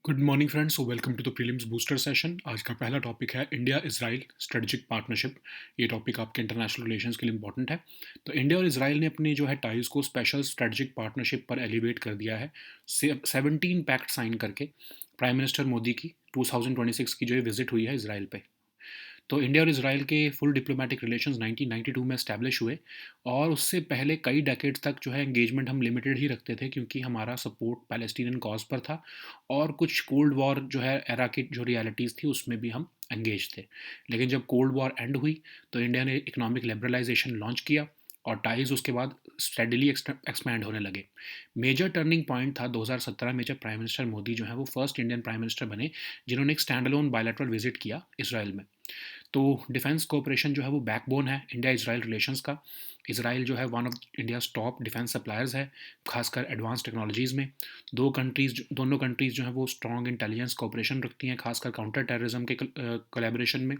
Good morning friends, welcome to the prelims booster session. आज का पहला टॉपिक है इंडिया इजराइल स्ट्रेटजिक पार्टनरशिप। ये टॉपिक आपके इंटरनेशनल रिलेशंस के लिए इंपॉर्टेंट है। तो इंडिया और इजराइल ने अपने जो है टाइज को स्पेशल स्ट्रेटजिक पार्टनरशिप पर एलिवेट कर दिया है 17 पैक्ट साइन करके। प्राइम मिनिस्टर मोदी की 2026 की जो है विजिट हुई है इसराइल पे। तो इंडिया और इसराइल के फुल डिप्लोमेटिक रिलेशंस 1992 में एस्टैब्लिश हुए। और उससे पहले कई डेकेड्स तक जो है एंगेजमेंट हम लिमिटेड ही रखते थे, क्योंकि हमारा सपोर्ट पैलेस्टीनियन कॉज पर था और कुछ कोल्ड वॉर जो है एरा की जो रियलिटीज़ थी उसमें भी हम एंगेज थे। लेकिन जब कोल्ड वॉर एंड हुई तो इंडिया ने इकोनॉमिक लिबरलाइजेशन लॉन्च किया और टाइज उसके बाद स्टेडली एक्सपैंड होने लगे। मेजर टर्निंग पॉइंट था 2017 में, जब प्राइम मिनिस्टर मोदी जो है वो फर्स्ट इंडियन प्राइम मिनिस्टर बने जिन्होंने एक स्टैंड अलोन बायलैटरल विजिट किया इसराइल में। तो डिफेंस कोऑपरेशन जो है वो बैकबोन है इंडिया इसराइल रिलेशंस का। इसराइल जो है one of India's top defence suppliers है, खासकर एडवांस टेक्नोलॉजीज़ में। दोनों कंट्रीज़ जो है वो स्ट्रॉन्ग इंटेलिजेंस कोऑपरेशन रखती हैं, खासकर काउंटर टेररिज्म के कोलैबोरेशन में।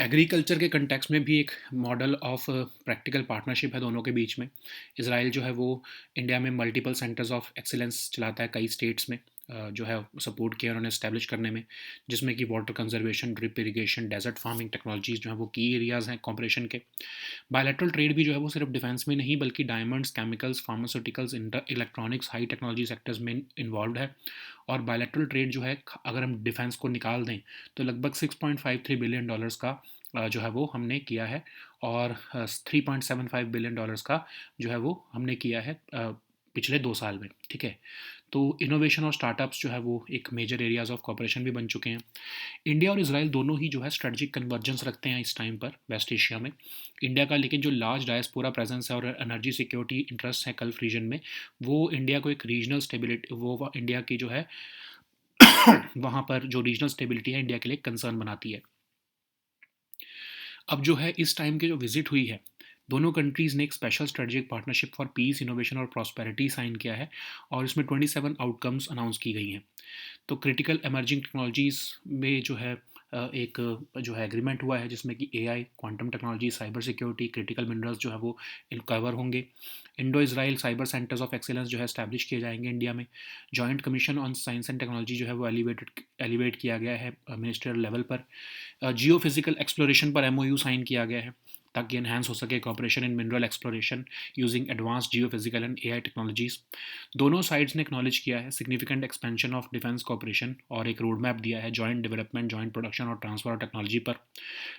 एग्रीकल्चर के कंटेक्स में भी एक मॉडल ऑफ प्रैक्टिकल पार्टनरशिप है दोनों के बीच में। इसराइल जो है वो इंडिया में मल्टीपल सेंटर्स ऑफ एक्सीलेंस चलाता है कई स्टेट्स में, जो है सपोर्ट किया उन्होंने इस्टेब्लिश करने में, जिसमें कि water conservation, drip irrigation, desert farming technologies जो है वो की एरियाज़ हैं कॉपरेशन के। बायलैटरल ट्रेड भी जो है वो सिर्फ डिफेंस में नहीं बल्कि diamonds, chemicals, pharmaceuticals, electronics, high technology sectors में इन्वॉल्व है। और बायलैटरल ट्रेड जो है, अगर हम डिफेंस को निकाल दें तो लगभग $6.53 बिलियन का जो है वो हमने किया है। और $3.75 बिलियन का जो है वो हमने किया है पिछले 2 साल में। ठीक है। तो इनोवेशन और स्टार्टअप्स जो है वो एक मेजर एरियाज ऑफ कॉपरेशन भी बन चुके हैं। इंडिया और इसराइल दोनों ही जो है स्ट्रेटजिक कन्वर्जेंस रखते हैं इस टाइम पर वेस्ट एशिया में। इंडिया का लेकिन जो लार्ज डायस्पोरा प्रेजेंस है और एनर्जी सिक्योरिटी इंटरेस्ट है गल्फ रीजन में, वो इंडिया को एक रीजनल स्टेबिलिटी, वो इंडिया की जो है वहाँ पर जो रीजनल स्टेबिलिटी है इंडिया के लिए कंसर्न बनाती है। अब जो है इस टाइम की जो विजिट हुई है, दोनों कंट्रीज़ ने एक special strategic partnership for piece, innovation और प्रॉस्पेरिटी साइन किया है और इसमें 27 आउटकम्स अनाउंस की गई हैं। तो क्रिटिकल इमर्जिंग टेक्नोलॉजीज़ में जो है एक जो है एग्रीमेंट हुआ है, जिसमें कि AI, quantum technology, cyber security, critical minerals जो है वो कवर होंगे। Indo Israel cyber centres of excellence जो है स्टैब्लिश किए जाएंगे इंडिया में। Joint commission on science and technology जो है वो एलिवेट किया गया है मिनिस्ट्रियल लेवल पर। जियो फिजिकल एक्सप्लोरेशन पर एमओयू साइन किया गया है ताकि एनहांस हो सके cooperation in mineral exploration using advance Jio physical and AI technologies. दोनों साइड्स ने एक्नॉलेज किया है significant expansion of defence cooperation और एक रोड मैप दिया है जॉइंट डेवलपमेंट, जॉइंट प्रोडक्शन और ट्रांसफर ऑफ टेक्नोलॉजी पर।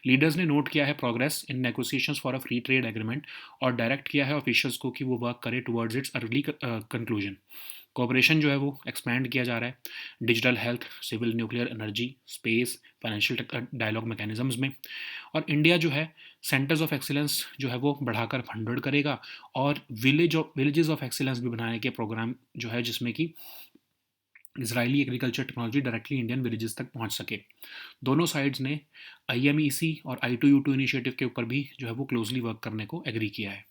लीडर्स ने नोट किया है progress in negotiations for a free trade agreement और डायरेक्ट किया है ऑफिशियल्स को कि वो वर्क करे towards its early conclusion. Cooperation जो है वो एक्सपैंड किया जा रहा है digital health, civil, nuclear energy, space, financial dialogue mechanisms में। और इंडिया जो है सेंटर्स ऑफ एक्सीलेंस जो है वो बढ़ाकर 100 करेगा और विलेजेस ऑफ एक्सीलेंस भी बनाने के प्रोग्राम जो है, जिसमें कि Israeli agriculture technology directly Indian villages तक पहुंच सके। दोनों साइड्स ने आईएमईसी और I2U2 इनिशिएटिव के ऊपर भी जो है वो क्लोजली वर्क करने को एग्री किया है।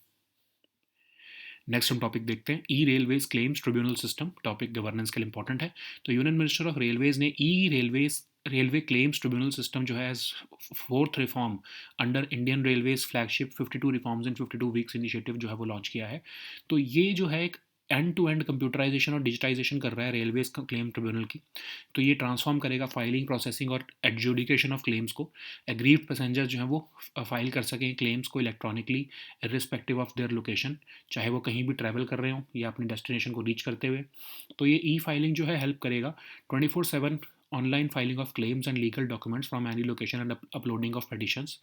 नेक्स्ट हम टॉपिक देखते हैं e railways claims tribunal system. Topic governance के लिए इंपॉर्टेंट है। तो यूनियन मिनिस्टर ऑफ रेलवेज ने रेलवे क्लेम्स ट्रिब्यूनल सिस्टम जो है fourth reform under Indian railways flagship 52 reforms in 52 weeks initiative जो है वो लॉन्च किया है। तो ये जो है एक एंड टू एंड कंप्यूटराइजेशन और डिजिटाइजेशन कर रहा है रेलवेज क्लेम ट्रिब्यूनल की। तो ये ट्रांसफॉर्म करेगा फाइलिंग, प्रोसेसिंग और एडजुडिकेशन ऑफ क्लेम्स को। एग्रीव्ड पैसेंजर जो है वो फाइल कर सकें क्लेम्स को electronically respective of their location, चाहे वो कहीं भी ट्रैवल कर रहे हों या अपनी डेस्टिनेशन को रीच करते हुए। तो ये ई फाइलिंग जो है हेल्प करेगा 24/7 online filing of claims and legal documents from any location and uploading of petitions.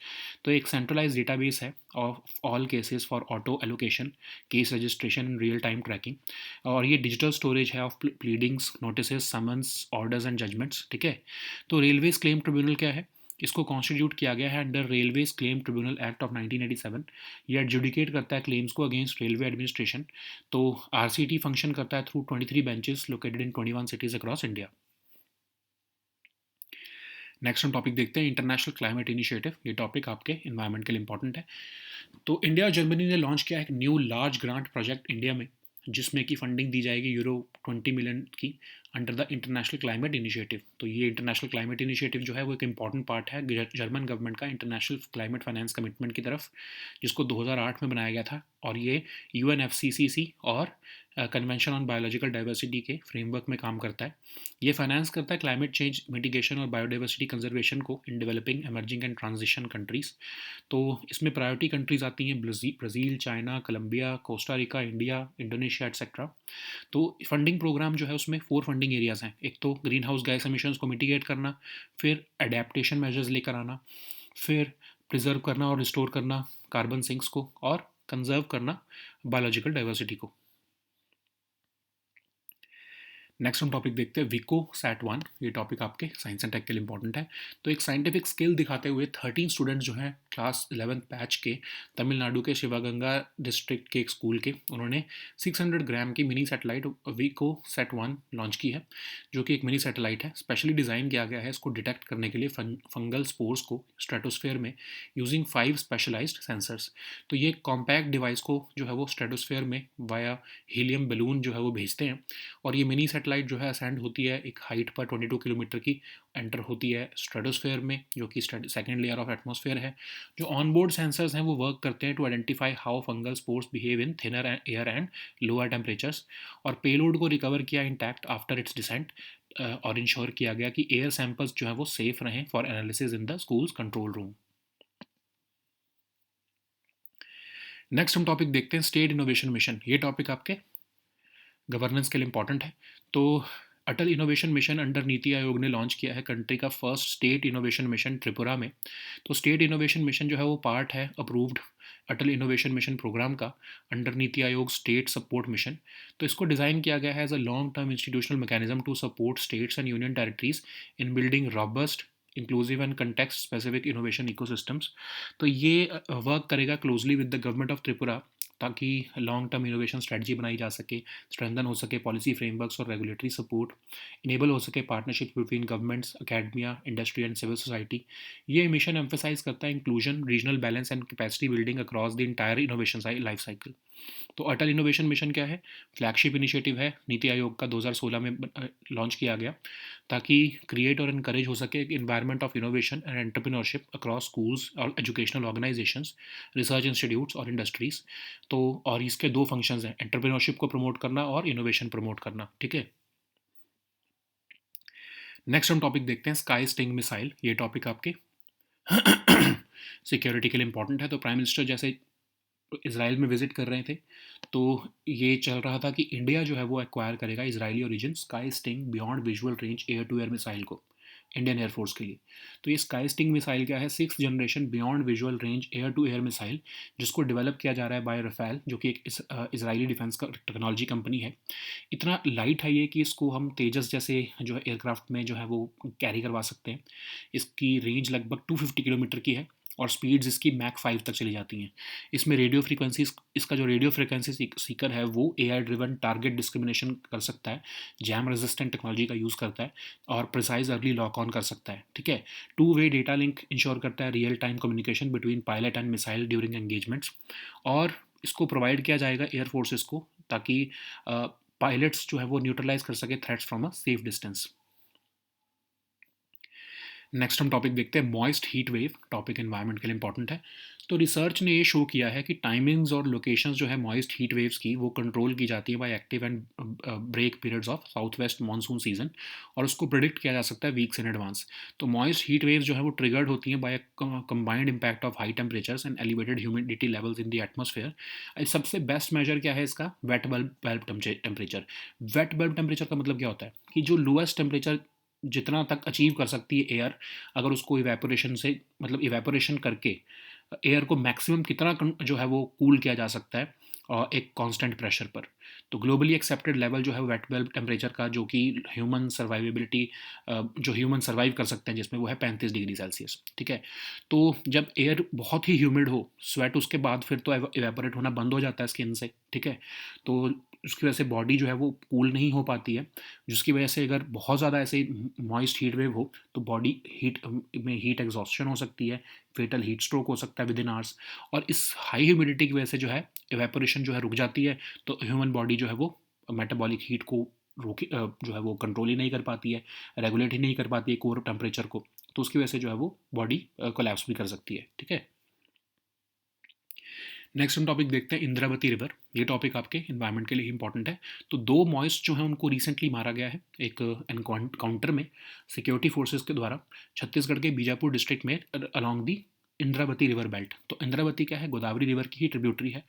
तो एक सेंट्रलाइज डेटाबेस है of all cases for auto allocation, case registration and real time tracking. और ये डिजिटल स्टोरेज है of pleadings, notice, summons, orders and judgments. ठीक है। तो railways claim tribunal क्या है? इसको कॉन्स्टिट्यूट किया गया है under railways claim tribunal act of 1987। ये एडजुडिकेट करता है क्लेम्स को अगेंस्ट रेलवे एडमिनिस्ट्रेशन। तो आरसीटी फंक्शन करता है through 23 benches located in 21 cities across India. Next हम टॉपिक देखते हैं इंटरनेशनल क्लाइमेट इनिशिएटिव। ये टॉपिक आपके इन्वायरमेंट के लिए इंपॉर्टेंट है। तो इंडिया और जर्मनी ने लॉन्च किया है एक new large grant project India में, जिसमें की फंडिंग दी जाएगी €20 मिलियन की under the international climate initiative. तो ये इंटरनेशनल क्लाइमेट इनिशिएटिव जो है वो एक इंपॉर्टेंट पार्ट है जर्मन गवर्नमेंट का इंटरनेशनल क्लाइमेट फाइनेंस कमिटमेंट की तरफ, जिसको 2008 में बनाया गया था। और ये UNFCCC और कन्वेंशन ऑन बायोलॉजिकल डाइवर्सिटी के फ्रेमवर्क में काम करता है। ये फाइनेंस करता है क्लाइमेट चेंज मिटिगेशन और बायोडाइवर्सिटी कंजर्वेशन को in developing, emerging and transition countries. तो इसमें प्रायोरिटी कंट्रीज़ आती हैं Brazil, China, Colombia, Costa Rica, India, Indonesia etcetera. तो फंडिंग प्रोग्राम जो है उसमें 4 फंडिंग एरियाज़ हैं। एक तो ग्रीन हाउस गैस एमिशंस को मिटिगेट करना, फिर एडेप्टेशन मेजर्स लेकर आना, फिर प्रिजर्व करना और रिस्टोर करना कार्बन सिंक्स को, और कंजर्व करना बायोलॉजिकल डाइवर्सिटी को। नेक्स्ट हम टॉपिक देखते हैं विको सैट वन। ये टॉपिक आपके साइंस एंड टेक के लिए इंपॉर्टेंट है। तो एक साइंटिफिक स्किल दिखाते हुए 13 स्टूडेंट्स जो हैं क्लास 11th बैच के, तमिलनाडु के शिवगंगा डिस्ट्रिक्ट के एक स्कूल के, उन्होंने 600 ग्राम की mini satellite Vico sat one launch की है, जो कि एक मिनी सैटेलाइट है। स्पेशली डिज़ाइन किया गया है इसको डिटेक्ट करने के लिए फंगल स्पोर्स को स्ट्रेटोस्फेयर में यूजिंग 5 स्पेशलाइज्ड सेंसर्स। तो ये कॉम्पैक्ट डिवाइस को जो है वो स्ट्रेटोस्फेयर में वाया हीलियम बलून जो है वो भेजते हैं, और ये मिनी सैटेलाइट जो है असेंड होती है एक हाइट पर 22 किलोमीटर की, एंटर होती है स्ट्रेटोस्फेयर में, जो कि सेकेंड लेयर ऑफ एटमॉस्फेयर है। जो ऑन बोर्ड सेंसर्स हैं वो वर्क करते हैं to identify how fungal spores behave in thinner air and lower temperatures, और पेलोड को रिकवर किया इंटैक्ट आफ्टर इट्स डिसेंट, और इंश्योर किया गया कि एयर सैंपल्स जो है वो सेफ रहें for analysis in the schools control room. Next हम टॉपिक देखते हैं स्टेट इनोवेशन मिशन। ये टॉपिक आपके गवर्नेंस के लिए इंपॉर्टेंट है। तो Atal innovation mission under NITI Aayog ने लॉन्च किया है कंट्री का first state innovation mission Tripura में। तो स्टेट इनोवेशन मिशन जो है वो पार्ट है अप्रूव्ड अटल इनोवेशन मिशन प्रोग्राम का under NITI Aayog state support mission. तो इसको डिज़ाइन किया गया है as a long term institutional mechanism to support states and union territories in building robust inclusive and context specific innovation ecosystems. तो ये work करेगा closely with the government of Tripura, ताकि long term innovation strategy बनाई जा सके, strengthen हो सके policy frameworks और रेगुलेटरी सपोर्ट, इनेबल हो सके partnership between governments, academia, industry and civil society. ये मिशन एम्फेसाइज करता है inclusion, regional balance and capacity building across the entire innovation life cycle. तो अटल इनोवेशन मिशन क्या है? फ्लैगशिप इनिशिएटिव है, नीति आयोग का 2016 में लॉन्च किया गया, ताकि क्रिएट और इनकरेज हो सके एक environment of innovation and entrepreneurship across schools और एजुकेशनल ऑर्गेनाइजेशंस, रिसर्च इंस्टीट्यूट्स और इंडस्ट्रीज। तो और इसके दो फंक्शंस हैं, एंटरप्रेन्योरशिप को प्रमोट करना और इनोवेशन प्रमोट करना। ठीक है। नेक्स्ट हम टॉपिक देखते हैं स्काई स्टिंग मिसाइल। ये टॉपिक आपके सिक्योरिटी के लिए इंपॉर्टेंट है। तो प्राइम मिनिस्टर जैसे इसराइल में विजिट कर रहे थे, तो ये चल रहा था कि इंडिया जो है वो एक्वायर करेगा Israeli origin Sky Sting beyond visual range air to air missile को इंडियन एयरफोर्स के लिए। तो ये स्काई स्टिंग मिसाइल क्या है? 6th generation beyond visual range air to air missile, जिसको डेवलप किया जा रहा है बाय रफेल, जो कि एक इसराइली डिफेंस का टेक्नोलॉजी कंपनी है। इतना लाइट है ये कि इसको हम तेजस जैसे जो है एयरक्राफ्ट में जो है वो कैरी करवा सकते हैं। इसकी रेंज लगभग 250 किलोमीटर की है, और स्पीड्स इसकी मैक 5 तक चली जाती हैं। इसमें रेडियो फ्रीक्वेंसी, इसका जो रेडियो फ्रीक्वेंसी सीकर है वो एआई ड्रिवन टारगेट डिस्क्रिमिनेशन कर सकता है, जैम रेजिस्टेंट टेक्नोलॉजी का यूज़ करता है, और प्रिसाइज अर्ली लॉक ऑन कर सकता है। ठीक है। 2 वे डेटा लिंक इंश्योर करता है, real time communication between pilot and missile during engagements, और इसको प्रोवाइड किया जाएगा एयर फोर्सेस को, ताकि पायलट्स जो है वो न्यूट्रलाइज कर सके threats from a safe distance. Next हम टॉपिक देखते हैं moist heat wave. Topic environment के लिए इंपॉर्टेंट है। तो रिसर्च ने ये शो किया है कि टाइमिंग्स और लोकेशंस जो है मॉइस्ट हीट वेव्स की, वो कंट्रोल की जाती है by active and break periods of south west monsoon season, और उसको प्रिडिक्ट किया जा सकता है वीक्स इन एडवांस। तो मॉइस्ट हीट वेव्स जो है वो ट्रिगर्ड होती हैं by combined impact of high temperatures and elevated humidity levels in the atmosphere. सबसे बेस्ट मेजर क्या है इसका? Wet bulb temperature. Wet bulb temperature का मतलब क्या होता है कि जो लोएस्ट टेम्परेचर जितना तक अचीव कर सकती है एयर, अगर उसको इवेपोरेशन से, मतलब इवेपोरेशन करके एयर को मैक्सिमम कितना जो है वो कूल किया जा सकता है और एक कांस्टेंट प्रेशर पर। तो ग्लोबली एक्सेप्टेड लेवल जो है वेट बल्ब टेम्परेचर का, जो कि ह्यूमन सर्वाइवेबिलिटी, जो ह्यूमन सर्वाइव कर सकते हैं जिसमें, वो है 35 डिग्री सेल्सियस। ठीक है। तो जब एयर बहुत ही ह्यूमिड हो, स्वेट उसके बाद फिर तो इवेपोरेट होना बंद हो जाता है स्किन से। ठीक है। तो उसकी वजह से बॉडी जो है वो कूल नहीं हो पाती है, जिसकी वजह से अगर बहुत ज़्यादा ऐसे मॉइस्ट हीट वेव हो तो बॉडी हीट में हीट एग्जॉस्शन हो सकती है, फेटल हीट स्ट्रोक हो सकता है विद इन आवर्स। और इस हाई ह्यूमिडिटी की वजह से जो है इवेपोरेशन जो है रुक जाती है, तो ह्यूमन बॉडी जो है वो मेटाबॉलिक हीट को जो है वो कंट्रोल ही नहीं कर पाती है, रेगुलेट ही नहीं कर पाती है कोर टेम्परेचर को, तो उसकी वजह से जो है वो बॉडी कोलैप्स भी कर सकती है। ठीक है। नेक्स्ट हम टॉपिक देखते हैं इंद्रावती रिवर। ये टॉपिक आपके इन्वायरमेंट के लिए इंपॉर्टेंट है। तो दो मॉइस्ट जो हैं उनको रिसेंटली मारा गया है एक एनकाउंटर में सिक्योरिटी फोर्सेस के द्वारा छत्तीसगढ़ के बीजापुर डिस्ट्रिक्ट में along the Indravati river belt. तो इंद्रावती क्या है, गोदावरी रिवर की ही ट्रिब्यूटरी है।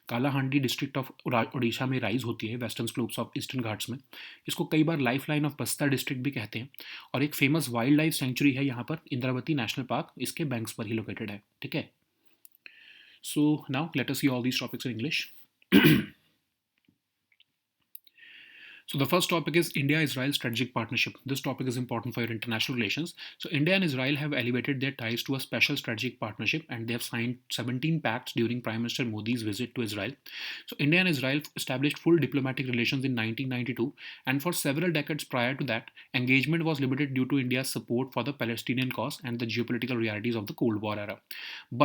कालाहांडी डिस्ट्रिक्ट ऑफ उड़ीसा में राइज होती है western slopes of eastern Ghats में। इसको कई बार life line of Bastar district भी कहते हैं। और एक फेमस वाइल्ड लाइफ सेंचुरी है यहाँ पर, इंद्रावती नेशनल पार्क इसके बैंक्स पर ही लोकेटेड है। ठीक है। So now let us see all these topics in English. So the first topic is India-Israel strategic partnership. This topic is important for your international relations. So India and Israel have elevated their ties to a special strategic partnership, and they have signed 17 pacts during Prime Minister Modi's visit to Israel. So India and Israel established full diplomatic relations in 1992, and for several decades prior to that, engagement was limited due to India's support for the Palestinian cause and the geopolitical realities of the Cold War era.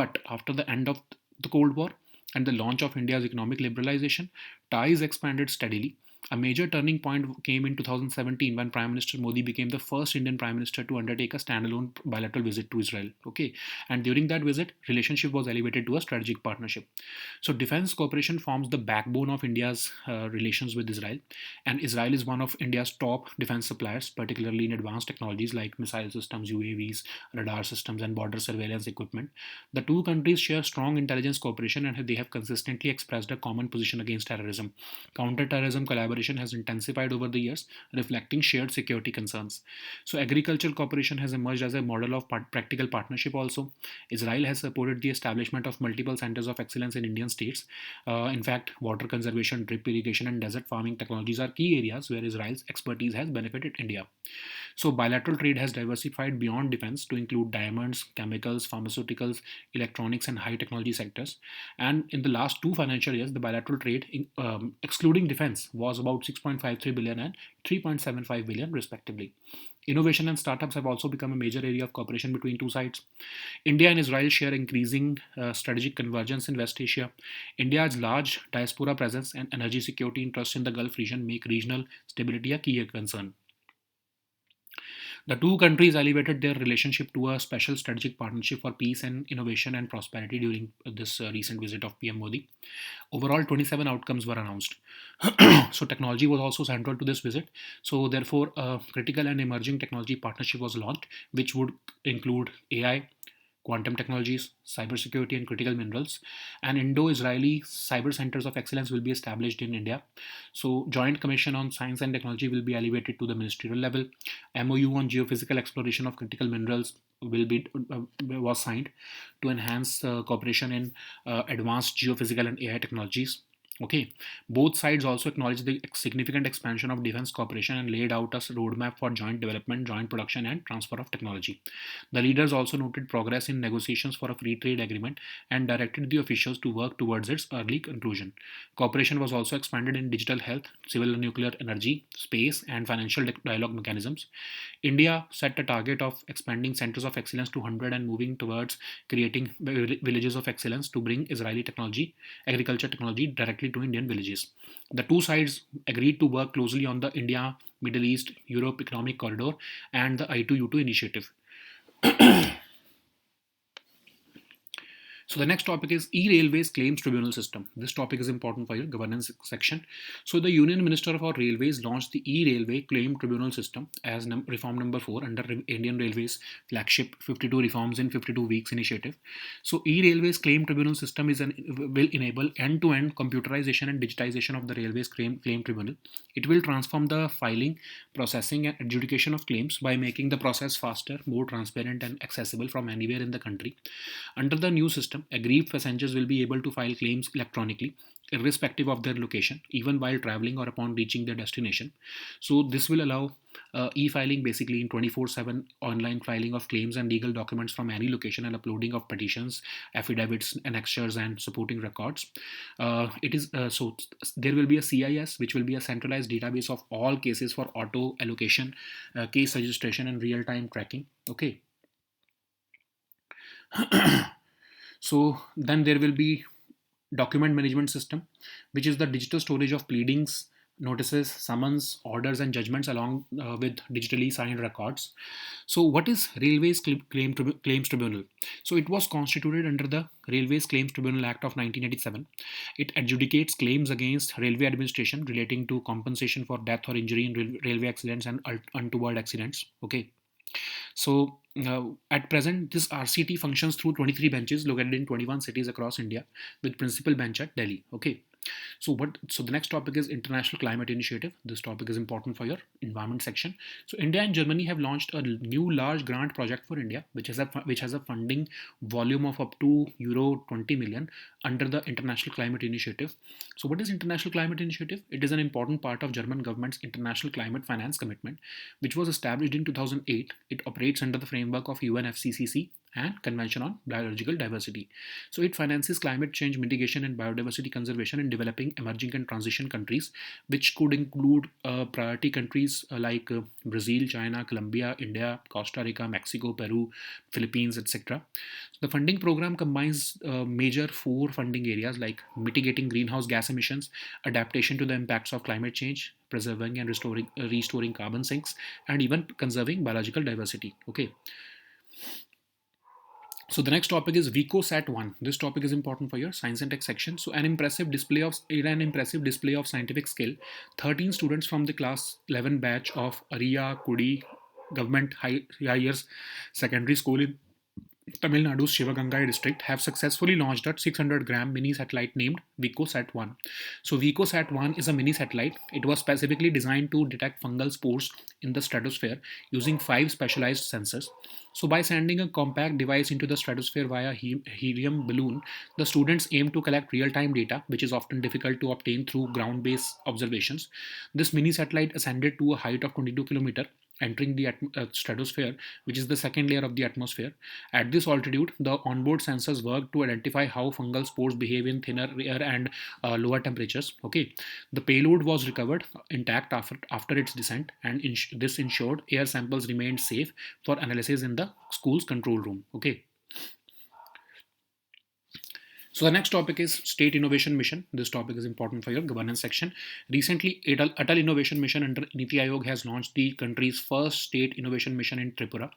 But after the end of the Cold War and the launch of India's economic liberalization, ties expanded steadily. A major turning point came in 2017 when Prime Minister Modi became the first Indian Prime Minister to undertake a standalone bilateral visit to Israel. Okay, and during that visit, relationship was elevated to a strategic partnership. So, defense cooperation forms the backbone of India's relations with Israel, and Israel is one of India's top defense suppliers, particularly in advanced technologies like missile systems, UAVs, radar systems, and border surveillance equipment. The two countries share strong intelligence cooperation, and they have consistently expressed a common position against terrorism. Counterterrorism collaboration has intensified over the years, reflecting shared security concerns. So, agricultural cooperation has emerged as a model of practical partnership also. Israel has supported the establishment of multiple centers of excellence in Indian states. In fact, water conservation, drip irrigation, and desert farming technologies are key areas where Israel's expertise has benefited India. So, bilateral trade has diversified beyond defense to include diamonds, chemicals, pharmaceuticals, electronics, and high technology sectors. And in the last two financial years, the bilateral trade, excluding defense, was about 6.53 billion and 3.75 billion, respectively. Innovation and startups have also become a major area of cooperation between two sides. India and Israel share increasing strategic convergence in West Asia. India's large diaspora presence and energy security interests in the Gulf region make regional stability a key concern. The two countries elevated their relationship to a special strategic partnership for peace and innovation and prosperity during this recent visit of PM Modi. Overall, 27 outcomes were announced. So, technology was also central to this visit. So, therefore, a critical and emerging technology partnership was launched, which would include AI, quantum technologies, cybersecurity, and critical minerals. And Indo-Israeli cyber centers of excellence will be established in India. So, Joint Commission on Science and Technology will be elevated to the ministerial level. MOU on geophysical exploration of critical minerals was signed to enhance cooperation in advanced geophysical and AI technologies. Okay, both sides also acknowledged the significant expansion of defense cooperation and laid out a roadmap for joint development, joint production, and transfer of technology. The leaders also noted progress in negotiations for a free trade agreement and directed the officials to work towards its early conclusion. Cooperation was also expanded in digital health, civil and nuclear energy, space, and financial dialogue mechanisms. India set a target of expanding centers of excellence to 100 and moving towards creating villages of excellence to bring Israeli technology, agriculture technology directly to Indian villages. The two sides agreed to work closely on the India, Middle East, Europe Economic Corridor and the I2U2 initiative. So the next topic is e-railways claims tribunal system. This topic is important for your governance section. So the Union Minister for Railways launched the e-railway claim tribunal system as reform number 4 under Indian Railways flagship 52 reforms in 52 weeks initiative. So e-railways claim tribunal system will enable end-to-end computerization and digitization of the railways claim tribunal. It will transform the filing, processing and adjudication of claims by making the process faster, more transparent and accessible from anywhere in the country. Under the new system, aggrieved passengers will be able to file claims electronically, irrespective of their location, even while traveling or upon reaching their destination. So, this will allow e-filing basically in 24/7 online filing of claims and legal documents from any location and uploading of petitions, affidavits, annexures, and supporting records. So there will be a CIS, which will be a centralized database of all cases for auto allocation, case registration, and real-time tracking. Okay. So then there will be document management system, which is the digital storage of pleadings, notices, summons, orders, and judgments along with digitally signed records. So, what is Railways Claims Tribunal? So, it was constituted under the Railways Claims Tribunal Act of 1987. It adjudicates claims against railway administration relating to compensation for death or injury in railway accidents and untoward accidents. Okay. So, at present, this RCT functions through 23 benches located in 21 cities across India, with principal bench at Delhi. Okay. So the next topic is International Climate Initiative. This topic is important for your environment section. So India and Germany have launched a new large grant project for India, which has a funding volume of up to euro 20 million under the International Climate Initiative. So what is International Climate Initiative? It is an important part of German government's international climate finance commitment, which was established in 2008. It operates under the framework of UNFCCC and Convention on Biological Diversity. So it finances climate change mitigation and biodiversity conservation in developing, emerging, and transition countries, which could include priority countries like Brazil, China, Colombia, India, Costa Rica, Mexico, Peru, Philippines, etc. The funding program combines major four funding areas like mitigating greenhouse gas emissions, adaptation to the impacts of climate change, preserving and restoring carbon sinks, and even conserving biological diversity. Okay. So the next topic is VicoSat 1. This topic is important for your science and tech section. So an impressive display of scientific skill. 13 students from the class 11 batch of Ariya Kudi Government Higher Secondary School in Tamil Nadu's Shivagangai district have successfully launched a 600-gram mini satellite named VicoSat 1. So VicoSat 1 is a mini satellite. It was specifically designed to detect fungal spores in the stratosphere using 5 specialized sensors. So by sending a compact device into the stratosphere via helium balloon, the students aim to collect real-time data, which is often difficult to obtain through ground-based observations. This mini satellite ascended to a height of 22 kilometers, entering the stratosphere, which is the second layer of the atmosphere. At this altitude, the onboard sensors work to identify how fungal spores behave in thinner air and lower temperatures. Okay, the payload was recovered intact after its descent, and this ensured air samples remained safe for analysis in the school's control room. Okay. So the next topic is State Innovation Mission. This topic is important for your governance section. Recently, Atal Innovation Mission under Niti Aayog has launched the country's first State Innovation Mission in Tripura.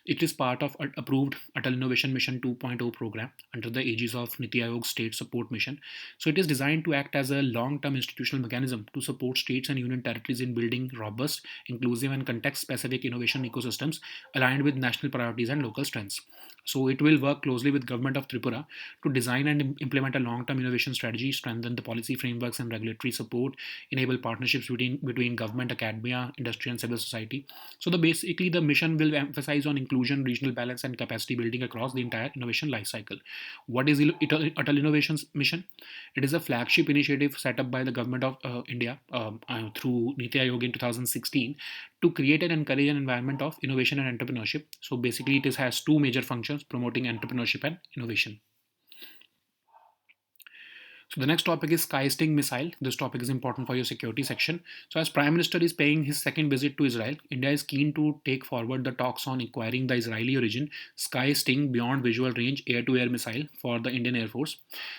It is part of approved Atal Innovation Mission 2.0 program under the aegis of Niti Aayog State Support Mission. So it is designed to act as a long-term institutional mechanism to support states and union territories in building robust, inclusive, and context-specific innovation ecosystems aligned with national priorities and local strengths. So it will work closely with Government of Tripura to design and implement a long-term innovation strategy, strengthen the policy frameworks and regulatory support, enable partnerships between government, academia, industry, and civil society. So basically the mission will emphasize on inclusion, regional balance, and capacity building across the entire innovation lifecycle. What is Atal Innovations Mission? It is a flagship initiative set up by the Government of India through Niti Aayog in 2016 to create and encourage an environment of innovation and entrepreneurship. So basically, has two major functions: promoting entrepreneurship and innovation. So the next topic is Sky-Sting missile. This topic is important for your security section. So as Prime Minister is paying his second visit to Israel, India is keen to take forward the talks on acquiring the Israeli origin Sky-Sting Beyond Visual Range air-to-air missile for the Indian Air Force.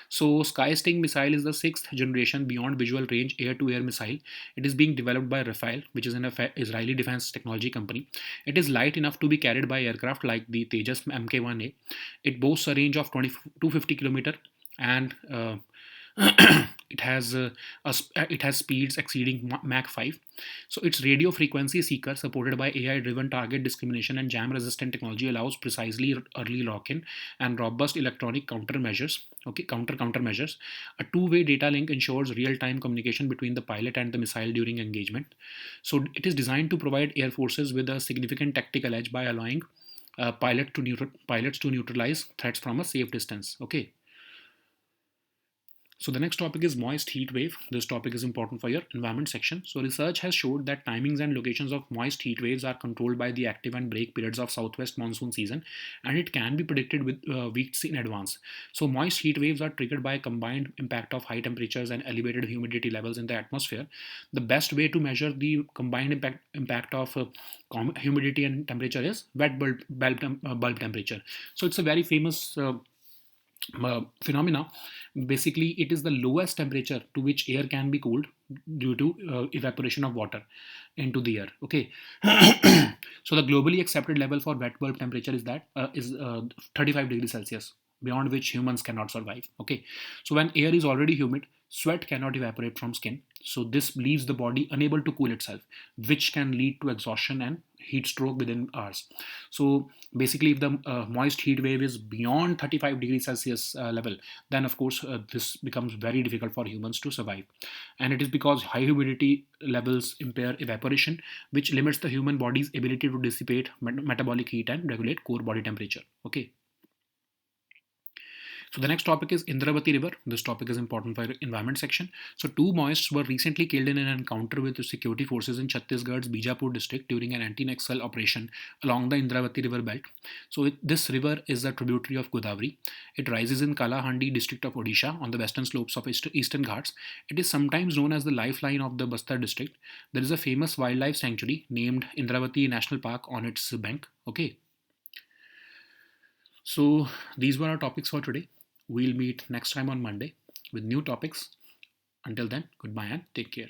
So Sky-Sting missile is the sixth generation Beyond Visual Range air-to-air missile. It is being developed by Rafael, which is an Israeli defense technology company. It is light enough to be carried by aircraft like the Tejas Mk1A. It boasts a range of 250 km and it has speeds exceeding Mach 5. So its radio frequency seeker, supported by AI-driven target discrimination and jam-resistant technology, allows precisely early lock-in and robust electronic countermeasures. Okay, countermeasures. A two-way data link ensures real-time communication between the pilot and the missile during engagement. So it is designed to provide air forces with a significant tactical edge by allowing pilots to neutralize threats from a safe distance. Okay. So the next topic is moist heat wave. This topic is important for your environment section. So research has showed that timings and locations of moist heat waves are controlled by the active and break periods of southwest monsoon season, and it can be predicted with weeks in advance. So moist heat waves are triggered by a combined impact of high temperatures and elevated humidity levels in the atmosphere. The best way to measure the combined impact of humidity and temperature is wet bulb temperature. So it's a very famous phenomena. Basically, it is the lowest temperature to which air can be cooled due to evaporation of water into the air. Okay. So the globally accepted level for wet bulb temperature is 35 degrees Celsius, beyond which humans cannot survive. Okay. So when air is already humid, sweat cannot evaporate from skin, so this leaves the body unable to cool itself, which can lead to exhaustion and heat stroke within hours. So basically, if the moist heat wave is beyond 35 degrees Celsius level, then of course this becomes very difficult for humans to survive. And it is because high humidity levels impair evaporation, which limits the human body's ability to dissipate metabolic heat and regulate core body temperature. Okay. So the next topic is Indravati River. This topic is important for environment section. So two moists were recently killed in an encounter with the security forces in Chhattisgarh's Bijapur district during an anti-Naxal operation along the Indravati River belt. So this river is a tributary of Godavari. It rises in Kalahandi district of Odisha on the western slopes of Eastern Ghats. It is sometimes known as the lifeline of the Bastar district. There is a famous wildlife sanctuary named Indravati National Park on its bank. Okay. So these were our topics for today. We'll meet next time on Monday with new topics. Until then, goodbye and take care.